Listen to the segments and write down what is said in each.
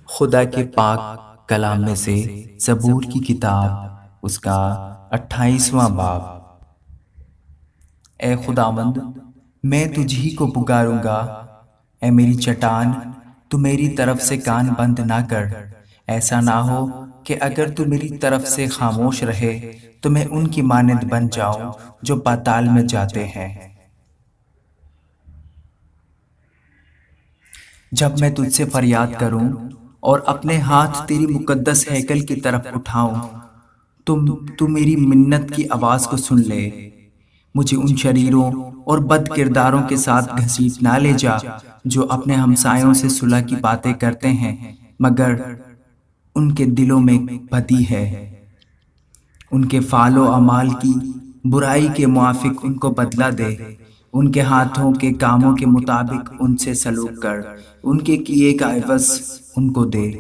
خدا کے پاک کلام میں سے زبور کی کتاب، اس کا 28واں باب۔ اے خداوند، میں تجھ ہی کو پکاروں گا۔ اے میری چٹان، تو میری طرف سے کان بند نہ کر۔ ایسا نہ ہو کہ اگر تو میری طرف سے خاموش رہے تو میں ان کی مانند بن جاؤں جو پاتال میں جاتے ہیں۔ جب میں تجھ سے فریاد کروں اور اپنے ہاتھ تیری مقدس ہیکل کی طرف اٹھاؤں تو میری منت کی آواز کو سن لے۔ مجھے ان شریروں اور بد کرداروں کے ساتھ گھسیٹ نہ لے جا جو اپنے ہمسایوں سے صلح کی باتیں کرتے ہیں مگر ان کے دلوں میں بدی ہے۔ ان کے فعل و اعمال کی برائی کے موافق ان کو بدلہ دے۔ ان کے ہاتھوں کے کاموں کے مطابق ان سے سلوک کر، ان کے کیے کا عوض ان کو دے۔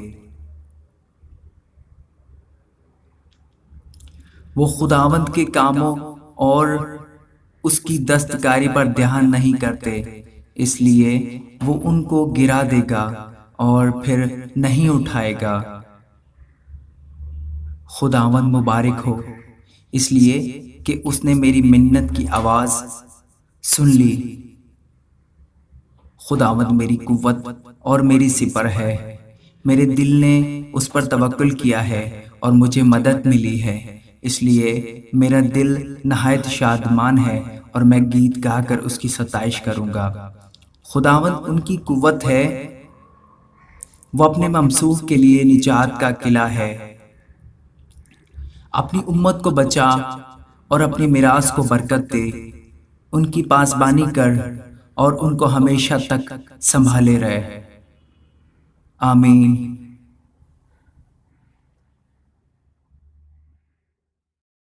وہ خداوند کے کاموں اور اس کی دستکاری پر دھیان نہیں کرتے، اس لیے وہ ان کو گرا دے گا اور پھر نہیں اٹھائے گا۔ خداوند مبارک ہو، اس لیے کہ اس نے میری منت کی آواز سن لی۔ خداوند میری قوت اور میری سپر ہے، میرے دل نے اس پر توکل کیا ہے اور مجھے مدد ملی ہے۔ اس لیے میرا دل نہایت شادمان ہے اور میں گیت گا کر اس کی ستائش کروں گا۔ خداوند ان کی قوت ہے، وہ اپنے ممسوح کے لیے نجات کا قلعہ ہے۔ اپنی امت کو بچا اور اپنی میراث کو برکت دے۔ ان کی پاسبانی کر اور ان کو ہمیشہ تک سنبھالے رہ۔ آمین۔